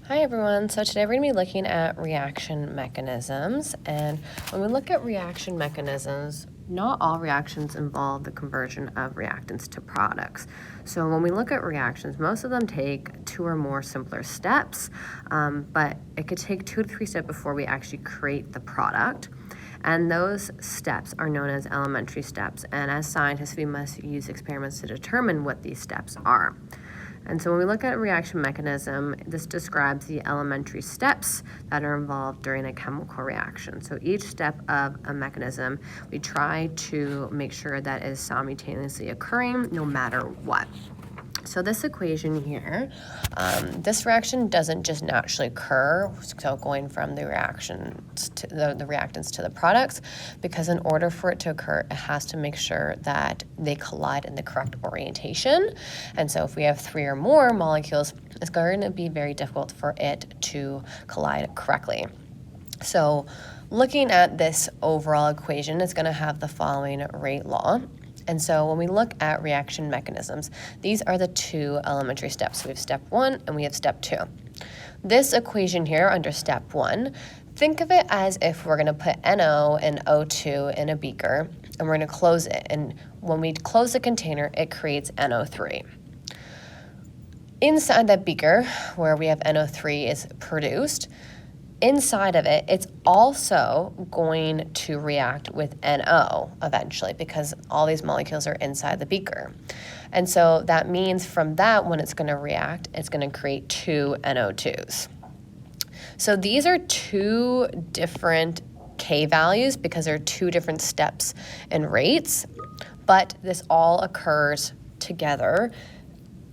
Hi everyone, so today we're going to be looking at reaction mechanisms, and when we look at reaction mechanisms, not all reactions involve the conversion of reactants to products. So when we look at reactions, most of them take two or more simpler steps, but it could take 2 to 3 steps before we actually create the product. And those steps are known as elementary steps, and as scientists we must use experiments to determine what these steps are. And so when we look at a reaction mechanism, this describes the elementary steps that are involved during a chemical reaction. So each step of a mechanism, we try to make sure that is simultaneously occurring no matter what. So this equation here, this reaction doesn't just naturally occur, so going from the reactions to the reactants to the products, because in order for it to occur, it has to make sure that they collide in the correct orientation. And so if we have 3 or more molecules, it's going to be very difficult for it to collide correctly. So looking at this overall equation, it's going to have the following rate law. And so when we look at reaction mechanisms, these are the 2 elementary steps. We have step 1 and we have step 2. This equation here under step 1, think of it as if we're going to put NO and O2 in a beaker and we're going to close it. And when we close the container, it creates NO3. Inside that beaker, where we have NO3 is produced, inside of it, it's also going to react with NO eventually because all these molecules are inside the beaker. And so that means from that, when it's going to react, it's going to create 2 NO2s. So these are 2 different K values because there are 2 different steps and rates, but this all occurs together.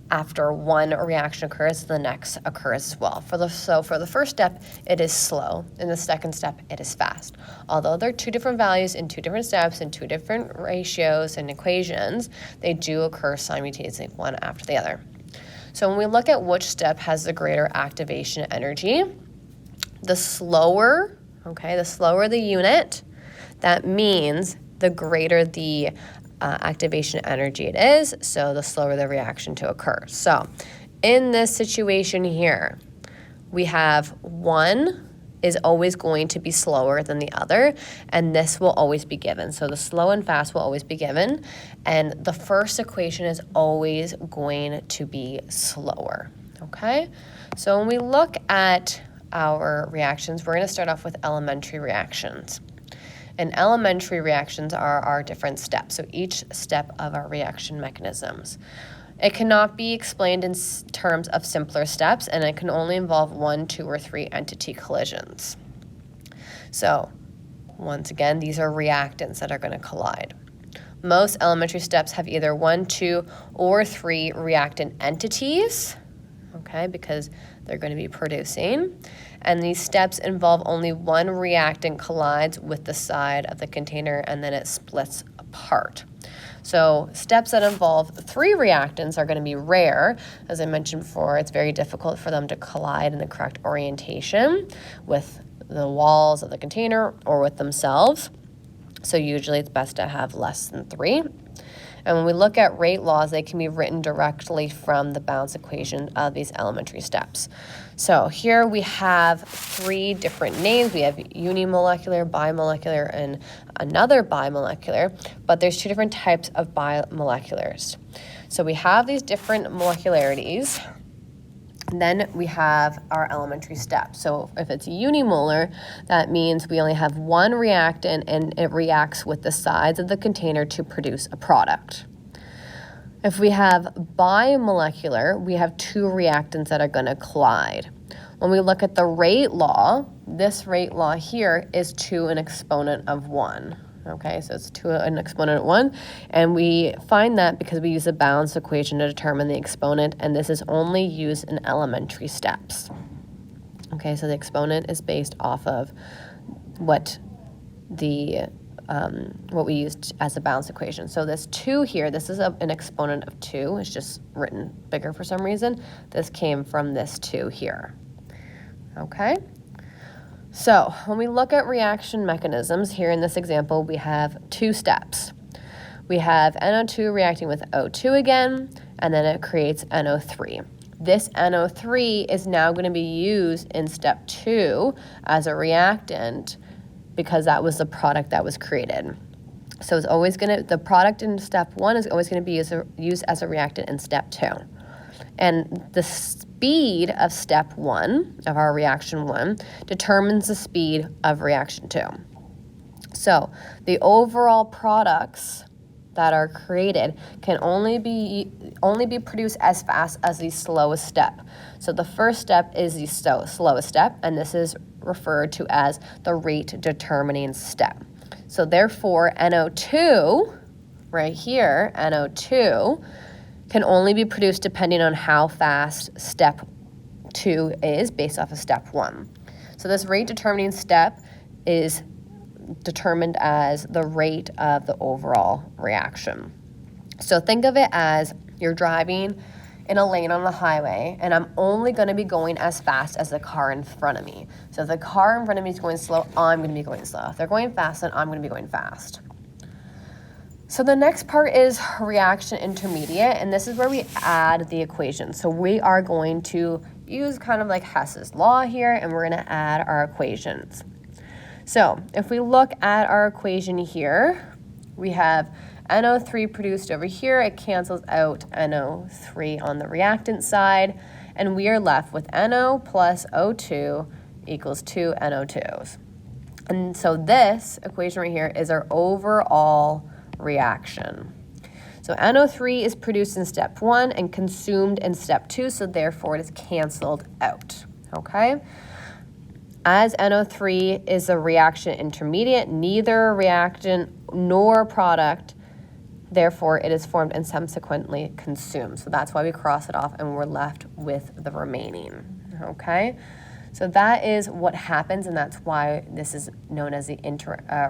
After one reaction occurs, the next occurs as well. So for the first step, it is slow. In the second step, it is fast. Although they're 2 different values in 2 different steps and 2 different ratios and equations, they do occur simultaneously, one after the other. So when we look at which step has the greater activation energy, the slower the unit, that means the greater the activation energy it is, so the slower the reaction to occur. So in this situation here, we have 1 is always going to be slower than the other, and this will always be given. So the slow and fast will always be given, and the first equation is always going to be slower, okay? So when we look at our reactions, we're going to start off with elementary reactions. And elementary reactions are our different steps, so each step of our reaction mechanisms. It cannot be explained in terms of simpler steps, and it can only involve 1, 2, or 3 entity collisions. So, once again, these are reactants that are going to collide. Most elementary steps have either 1, 2, or 3 reactant entities, okay, because they're going to be producing. And these steps involve only 1 reactant collides with the side of the container and then it splits apart. So steps that involve 3 reactants are going to be rare. As I mentioned before, it's very difficult for them to collide in the correct orientation with the walls of the container or with themselves. So usually it's best to have less than 3. And when we look at rate laws, they can be written directly from the balance equation of these elementary steps. So here we have 3 different names. We have unimolecular, bimolecular, and another bimolecular, but there's 2 different types of bimoleculars. So we have these different molecularities. Then we have our elementary steps. So if it's unimolar, that means we only have 1 reactant and it reacts with the sides of the container to produce a product. If we have bimolecular, we have 2 reactants that are going to collide. When we look at the rate law, this rate law here is 2 an exponent of 1. Okay, so it's 2 an exponent of 1, and we find that because we use a balance equation to determine the exponent, and this is only used in elementary steps. Okay, so the exponent is based off of what we used as a balance equation. So this 2 here, this is an exponent of 2. It's just written bigger for some reason. This came from this 2 here. Okay. So when we look at reaction mechanisms, here in this example, we have 2 steps. We have NO2 reacting with O2 again, and then it creates NO3. this NO3 is now going to be used in step 2 as a reactant because that was the product that was created. So it's always going to, the product in step 1 is always going to be used as a reactant in step 2. And the speed of step 1, of our reaction 1, determines the speed of reaction 2. So the overall products that are created can only be produced as fast as the slowest step. So the first step is the slowest step, and this is referred to as the rate determining step. So therefore, NO2, right here, NO2, can only be produced depending on how fast step 2 is based off of step 1. So this rate determining step is determined as the rate of the overall reaction. So think of it as you're driving in a lane on the highway, and I'm only going to be going as fast as the car in front of me. So if the car in front of me is going slow, I'm going to be going slow. If they're going fast, then I'm going to be going fast. So the next part is reaction intermediate, and this is where we add the equation. So we are going to use kind of like Hess's law here, and we're going to add our equations. So if we look at our equation here, we have NO3 produced over here. It cancels out NO3 on the reactant side, and we are left with NO plus O2 equals 2 NO2s. And so this equation right here is our overall reaction. So NO3 is produced in step 1 and consumed in step 2, so therefore it is canceled out, okay? As NO3 is a reaction intermediate, neither reactant nor product, therefore it is formed and subsequently consumed. So that's why we cross it off and we're left with the remaining, okay? So that is what happens, and that's why this is known as the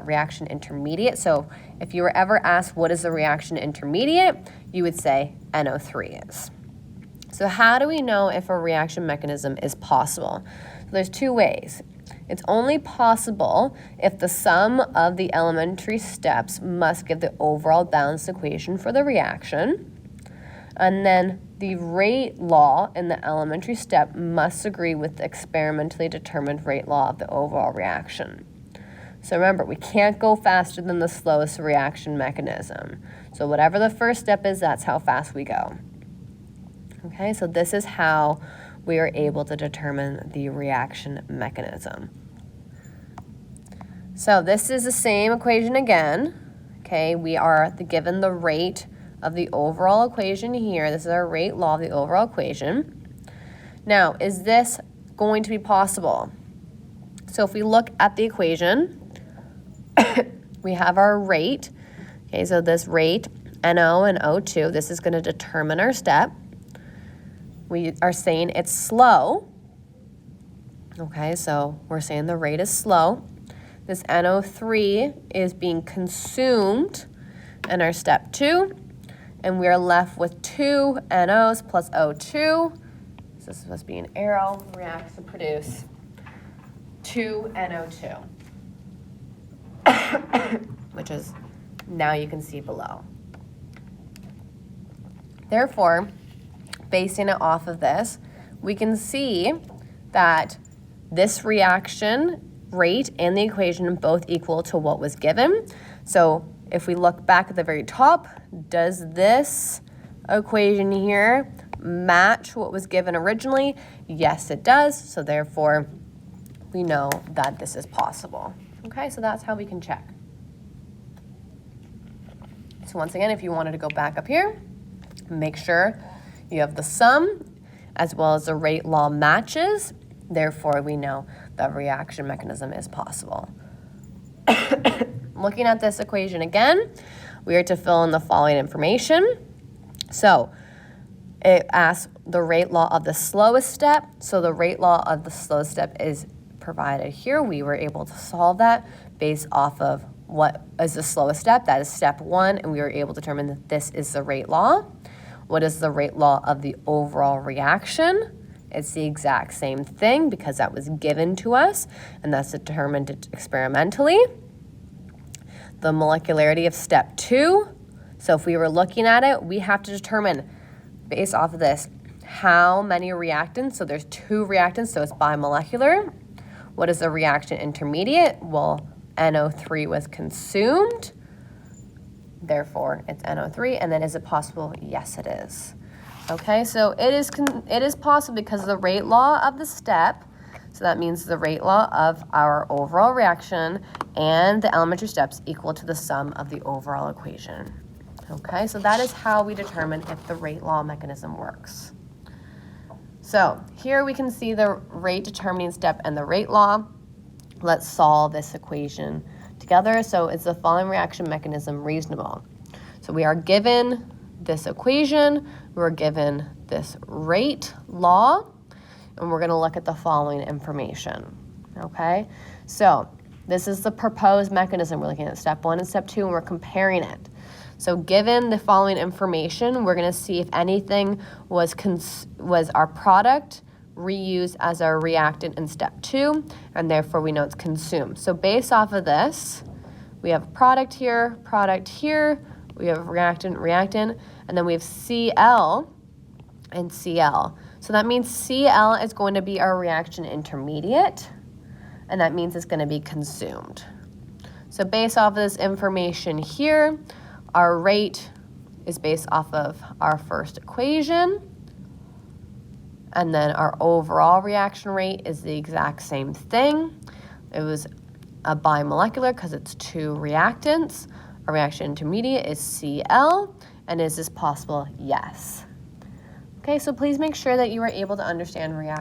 reaction intermediate. So if you were ever asked what is the reaction intermediate, you would say NO3 is. So how do we know if a reaction mechanism is possible? So there's two ways. It's only possible if the sum of the elementary steps must give the overall balanced equation for the reaction, and then the rate law in the elementary step must agree with the experimentally determined rate law of the overall reaction. So remember, we can't go faster than the slowest reaction mechanism. So whatever the first step is, that's how fast we go. Okay, so this is how we are able to determine the reaction mechanism. So this is the same equation again. Okay, we are given the rate of the overall equation here. This is our rate law of the overall equation. Now, is this going to be possible? So if we look at the equation, we have our rate. Okay, so this rate, NO and O2, this is going to determine our step. We are saying it's slow. Okay, so we're saying the rate is slow. This NO3 is being consumed in our step 2. And we are left with 2 NOs plus O2. So this is supposed to be an arrow, reacts to produce 2 NO2, which is now you can see below. Therefore, basing it off of this, we can see that this reaction rate and the equation both equal to what was given. So if we look back at the very top, does this equation here match what was given originally? Yes, it does. So therefore, we know that this is possible. Okay, so that's how we can check. So once again, if you wanted to go back up here, make sure you have the sum as well as the rate law matches. Therefore, we know the reaction mechanism is possible. Looking at this equation again, we are to fill in the following information. So it asks the rate law of the slowest step. So the rate law of the slowest step is provided here. We were able to solve that based off of what is the slowest step. That is step 1, and we were able to determine that this is the rate law. What is the rate law of the overall reaction? It's the exact same thing because that was given to us, and that's determined experimentally. The molecularity of step 2. So if we were looking at it, we have to determine, based off of this, how many reactants? So there's 2 reactants, so it's bimolecular. What is the reaction intermediate? Well, NO3 was consumed. Therefore, it's NO3. And then is it possible? Yes, it is. Okay, so it is possible because of the rate law of the step. So that means the rate law of our overall reaction and the elementary steps equal to the sum of the overall equation. Okay, so that is how we determine if the rate law mechanism works. So here we can see the rate determining step and the rate law. Let's solve this equation together. So is the following reaction mechanism reasonable? So we are given this equation, we're given this rate law, and we're going to look at the following information. Okay, so this is the proposed mechanism. We're looking at step 1 and step 2, and we're comparing it. So given the following information, we're going to see if anything was our product reused as our reactant in step 2, and therefore we know it's consumed. So based off of this, we have product here, we have reactant, and then we have Cl and Cl. So that means Cl is going to be our reaction intermediate, and that means it's going to be consumed. So based off of this information here, our rate is based off of our first equation, and then our overall reaction rate is the exact same thing. It was a bimolecular because it's 2 reactants. Our reaction intermediate is Cl, and is this possible? Yes. Okay, so please make sure that you are able to understand reaction.